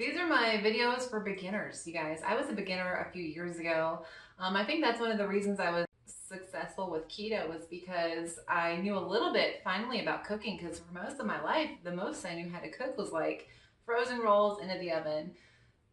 These are my videos for beginners, you guys. I was a beginner a few years ago. I think that's one of the reasons I was successful with keto was because I knew a little bit finally about cooking, because for most of my life, the most I knew how to cook was like frozen rolls into the oven,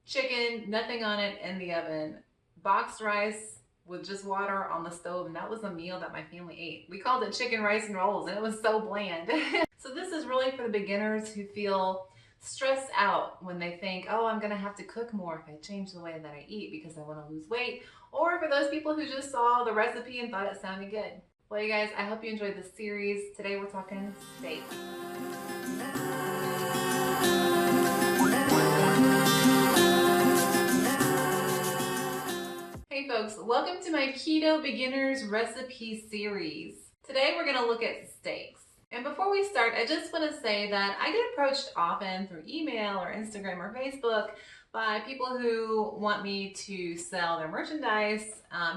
chicken, nothing on it in the oven, boxed rice with just water on the stove, and that was a meal that my family ate. We called it chicken, rice, and rolls, and it was so bland. So this is really for the beginners who feel stressed out when they think, oh, I'm gonna have to cook more if I change the way that I eat because I wanna lose weight, or for those people who just saw the recipe and thought it sounded good. Well, you guys, I hope you enjoyed this series. Today we're talking steak. Hey folks, welcome to my Keto Beginners Recipe Series. Today we're gonna look at steaks. And before we start, I just want to say that I get approached often through email or Instagram or Facebook by people who want me to sell their merchandise.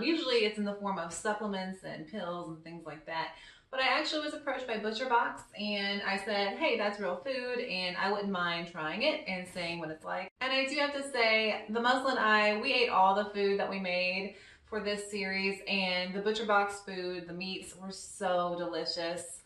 Usually it's in the form of supplements and pills and things like that. But I actually was approached by ButcherBox, and I said, hey, that's real food and I wouldn't mind trying it and seeing what it's like. And I do have to say, the Muslim and I, we ate all the food that we made for this series, and the ButcherBox food, the meats were so delicious.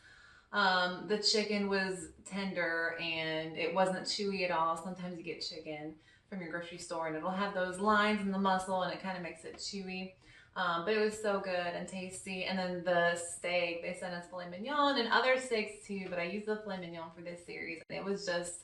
The chicken was tender and it wasn't chewy at all. Sometimes you get chicken from your grocery store and it'll have those lines in the muscle and it kind of makes it chewy. But it was so good and tasty. And then the steak, they sent us filet mignon and other steaks too, but I used the filet mignon for this series. It was just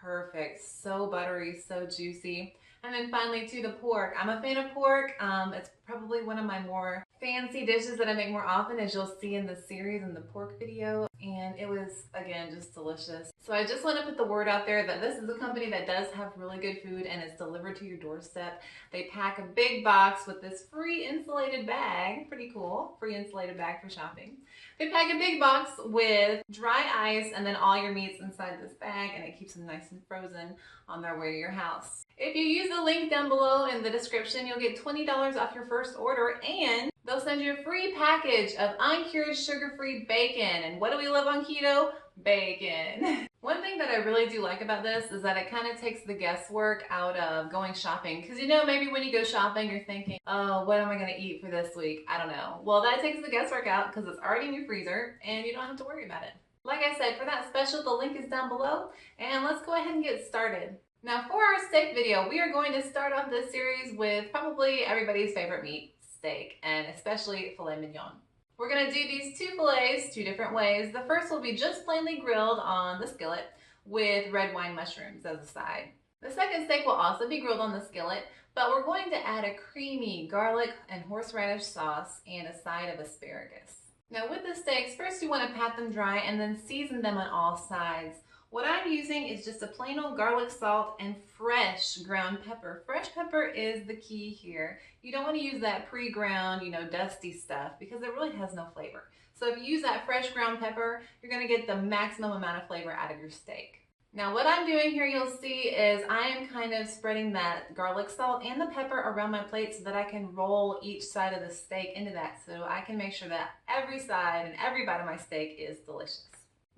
perfect. So buttery, so juicy. And then finally too, the pork. I'm a fan of pork. It's probably one of my more fancy dishes that I make more often, as you'll see in the series in the pork video. And it was, again, just delicious. So I just want to put the word out there that this is a company that does have really good food and it's delivered to your doorstep. They pack a big box with this free insulated bag. Pretty cool. Free insulated bag for shopping. They pack a big box with dry ice and then all your meats inside this bag, and it keeps them nice and frozen on their way to your house. If you use the link down below in the description, you'll get $20 off your first order, and they'll send you a free package of uncured sugar-free bacon. And what do we love on keto? Bacon. One thing that I really do like about this is that it kind of takes the guesswork out of going shopping. Because you know, maybe when you go shopping, you're thinking, oh, what am I going to eat for this week? I don't know. Well, that takes the guesswork out because it's already in your freezer and you don't have to worry about it. Like I said, for that special, the link is down below. And let's go ahead and get started. Now for our steak video, we are going to start off this series with probably everybody's favorite meat, steak, and especially filet mignon. We're going to do these two fillets two different ways. The first will be just plainly grilled on the skillet with red wine mushrooms as a side. The second steak will also be grilled on the skillet, but we're going to add a creamy garlic and horseradish sauce and a side of asparagus. Now with the steaks, first you want to pat them dry and then season them on all sides. What I'm using is just a plain old garlic salt and fresh ground pepper. Fresh pepper is the key here. You don't want to use that pre-ground, dusty stuff, because it really has no flavor. So if you use that fresh ground pepper, you're going to get the maximum amount of flavor out of your steak. Now what I'm doing here, you'll see, is I am kind of spreading that garlic salt and the pepper around my plate so that I can roll each side of the steak into that, so I can make sure that every side and every bite of my steak is delicious.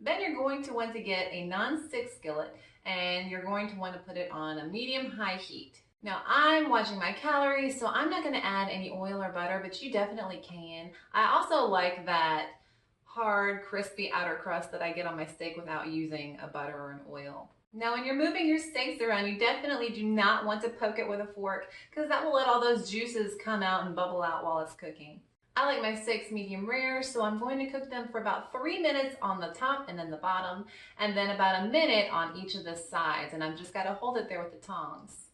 Then you're going to want to get a non-stick skillet and you're going to want to put it on a medium-high heat. Now I'm watching my calories, so I'm not going to add any oil or butter, but you definitely can. I also like that hard, crispy outer crust that I get on my steak without using a butter or an oil. Now when you're moving your steaks around, you definitely do not want to poke it with a fork, because that will let all those juices come out and bubble out while it's cooking. I like my steaks medium rare, so I'm going to cook them for about 3 minutes on the top and then the bottom, and then about a minute on each of the sides, and I've just got to hold it there with the tongs.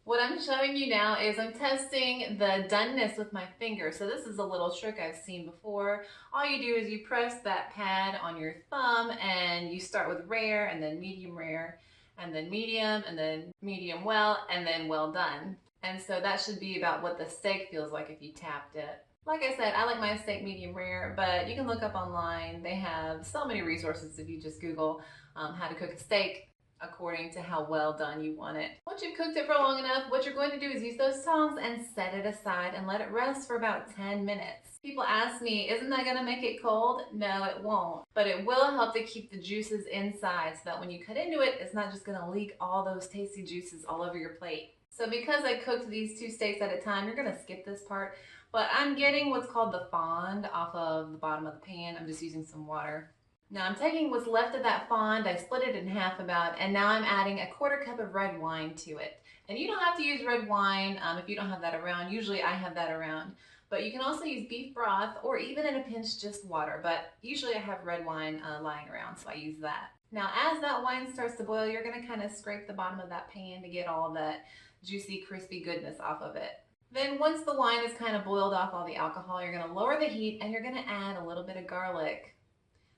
What I'm showing you now is I'm testing the doneness with my finger. So this is a little trick I've seen before. All you do is you press that pad on your thumb and you start with rare and then medium rare. and then medium well, and then well done. And so that should be about what the steak feels like if you tapped it. Like I said, I like my steak medium rare, but you can look up online. They have so many resources if you just Google how to cook a steak according to how well done you want it. Once you've cooked it for long enough, what you're going to do is use those tongs and set it aside and let it rest for about 10 minutes. People ask me, isn't that gonna make it cold? No, it won't, but it will help to keep the juices inside so that when you cut into it, it's not just gonna leak all those tasty juices all over your plate. So because I cooked these 2 steaks at a time, you're gonna skip this part, but I'm getting what's called the fond off of the bottom of the pan. I'm just using some water. Now I'm taking what's left of that fond, I split it in half about, and now I'm adding a 1/4 cup of red wine to it. And you don't have to use red wine if you don't have that around. Usually I have that around. But you can also use beef broth or even in a pinch just water. But usually I have red wine lying around, so I use that. Now as that wine starts to boil, you're gonna kind of scrape the bottom of that pan to get all that juicy, crispy goodness off of it. Then once the wine is kind of boiled off all the alcohol, you're gonna lower the heat and you're gonna add a little bit of garlic.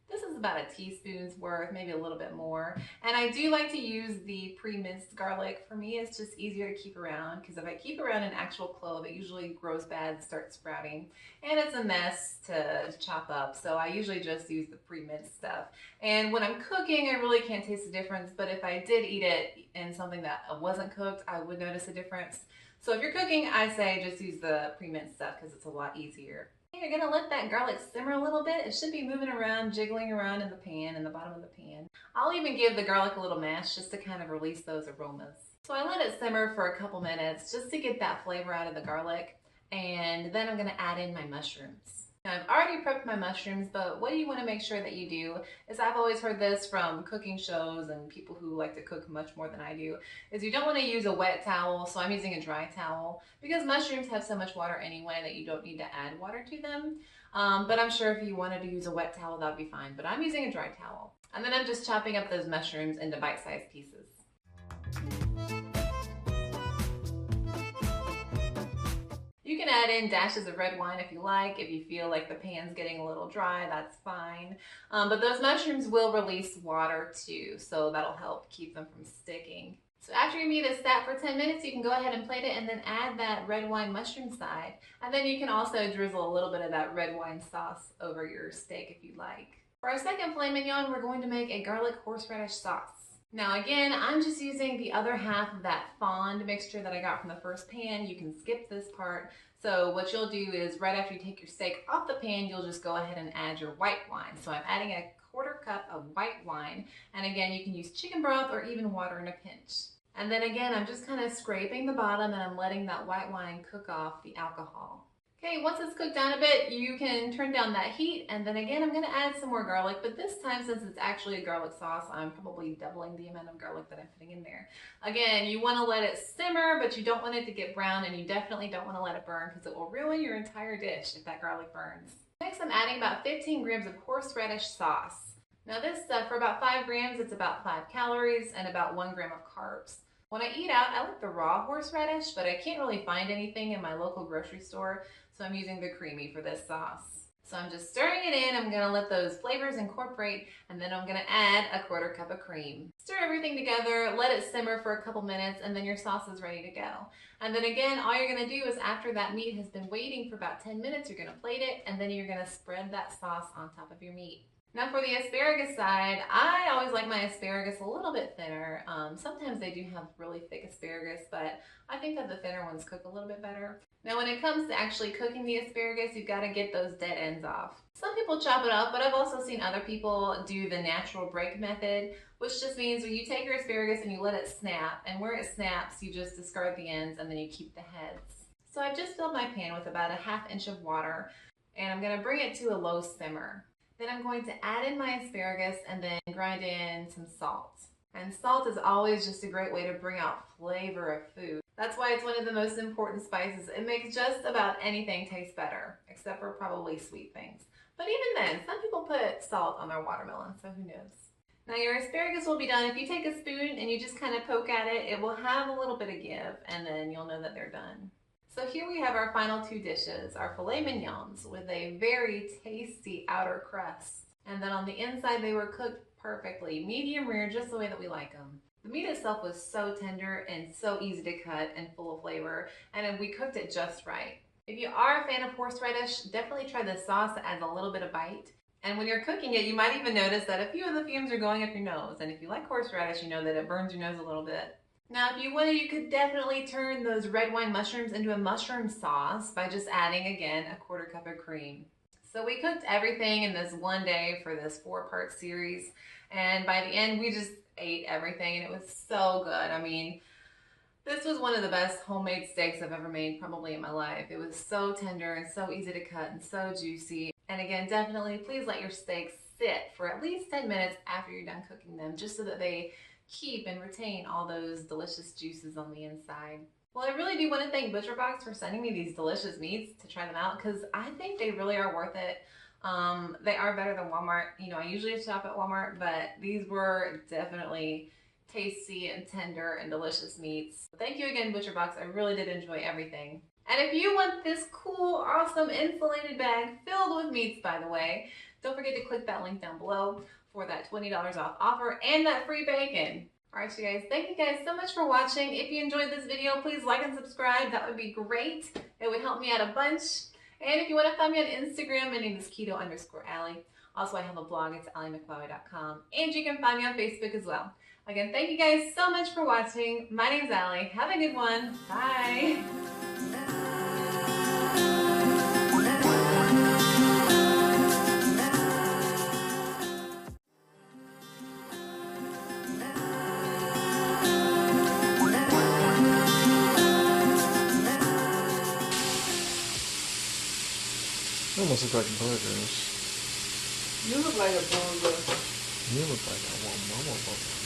This is about a teaspoon's worth, maybe a little bit more. And I do like to use the pre-minced garlic. For me, it's just easier to keep around because if I keep around an actual clove, it usually grows bad and starts sprouting. And it's a mess to chop up, so I usually just use the pre-minced stuff. And when I'm cooking, I really can't taste the difference, but if I did eat it in something that wasn't cooked, I would notice a difference. So if you're cooking, I say just use the pre-minced stuff because it's a lot easier. You're gonna let that garlic simmer a little bit. It should be moving around, jiggling around in the pan, in the bottom of the pan. I'll even give the garlic a little mash just to kind of release those aromas. So I let it simmer for a couple minutes just to get that flavor out of the garlic. And then I'm gonna add in my mushrooms. Now I've already prepped my mushrooms, but what you wanna make sure that you do is I've always heard this from cooking shows and people who like to cook much more than I do, is you don't wanna use a wet towel, so I'm using a dry towel because mushrooms have so much water anyway that you don't need to add water to them. But I'm sure if you wanted to use a wet towel, that'd be fine, but I'm using a dry towel. And then I'm just chopping up those mushrooms into bite-sized pieces. You can add in dashes of red wine if you like. If you feel like the pan's getting a little dry, that's fine. But those mushrooms will release water too, so that'll help keep them from sticking. So after your meat is sat for 10 minutes, you can go ahead and plate it and then add that red wine mushroom side. And then you can also drizzle a little bit of that red wine sauce over your steak if you like. For our second filet mignon, we're going to make a garlic horseradish sauce. Now again, I'm just using the other half of that fond mixture that I got from the first pan. You can skip this part. So what you'll do is right after you take your steak off the pan, you'll just go ahead and add your white wine. So I'm adding a 1/4 cup of white wine. And again, you can use chicken broth or even water in a pinch. And then again, I'm just kind of scraping the bottom and I'm letting that white wine cook off the alcohol. Okay, once it's cooked down a bit, you can turn down that heat, and then again, I'm gonna add some more garlic, but this time, since it's actually a garlic sauce, I'm probably doubling the amount of garlic that I'm putting in there. Again, you wanna let it simmer, but you don't want it to get brown, and you definitely don't wanna let it burn because it will ruin your entire dish if that garlic burns. Next, I'm adding about 15 grams of horseradish sauce. Now this stuff, for about 5 grams, it's about 5 calories and about 1 gram of carbs. When I eat out, I like the raw horseradish, but I can't really find anything in my local grocery store, so I'm using the creamy for this sauce. So I'm just stirring it in. I'm gonna let those flavors incorporate, and then I'm gonna add a 1/4 cup of cream. Stir everything together, let it simmer for a couple minutes, and then your sauce is ready to go. And then again, all you're gonna do is after that meat has been waiting for about 10 minutes, you're gonna plate it, and then you're gonna spread that sauce on top of your meat. Now for the asparagus side, I always like my asparagus a little bit thinner. Sometimes they do have really thick asparagus, but I think that the thinner ones cook a little bit better. Now when it comes to actually cooking the asparagus, you've got to get those dead ends off. Some people chop it up, but I've also seen other people do the natural break method, which just means when you take your asparagus and you let it snap, and where it snaps, you just discard the ends and then you keep the heads. So I've just filled my pan with about a 1/2 inch of water, and I'm gonna bring it to a low simmer. Then I'm going to add in my asparagus and then grind in some salt. And salt is always just a great way to bring out flavor of food. That's why it's one of the most important spices. It makes just about anything taste better, except for probably sweet things. But even then, some people put salt on their watermelon, so who knows? Now your asparagus will be done. If you take a spoon and you just kind of poke at it, it will have a little bit of give, and then you'll know that they're done. So here we have our final 2 dishes, our filet mignons with a very tasty outer crust. And then on the inside they were cooked perfectly, medium rare, just the way that we like them. The meat itself was so tender and so easy to cut and full of flavor, and we cooked it just right. If you are a fan of horseradish, definitely try this sauce that adds a little bit of bite. And when you're cooking it, you might even notice that a few of the fumes are going up your nose. And if you like horseradish, you know that it burns your nose a little bit. Now, if you wanted, you could definitely turn those red wine mushrooms into a mushroom sauce by just adding, again, a 1/4 cup of cream. So we cooked everything in this one day for this 4-part series. And by the end, we just ate everything and it was so good. I mean, this was one of the best homemade steaks I've ever made probably in my life. It was so tender and so easy to cut and so juicy. And again, definitely please let your steaks sit for at least 10 minutes after you're done cooking them, just so that they keep and retain all those delicious juices on the inside. Well, I really do want to thank ButcherBox for sending me these delicious meats to try them out, because I think they really are worth it. They are better than Walmart. You know, I usually shop at Walmart, but these were definitely tasty and tender and delicious meats. Thank you again, ButcherBox. I really did enjoy everything. And if you want this cool, awesome insulated bag filled with meats, by the way, don't forget to click that link down below for that $20 off offer and that free bacon. Alright, you guys, thank you guys so much for watching. If you enjoyed this video, please like and subscribe. That would be great. It would help me out a bunch. And if you want to find me on Instagram, my name is keto_Allie. Also, I have a blog. It's alliemcflowey.com. And you can find me on Facebook as well. Again, thank you guys so much for watching. My name's Allie. Have a good one. Bye. It almost look like burgers. You look like a burger. You look like a mama burger.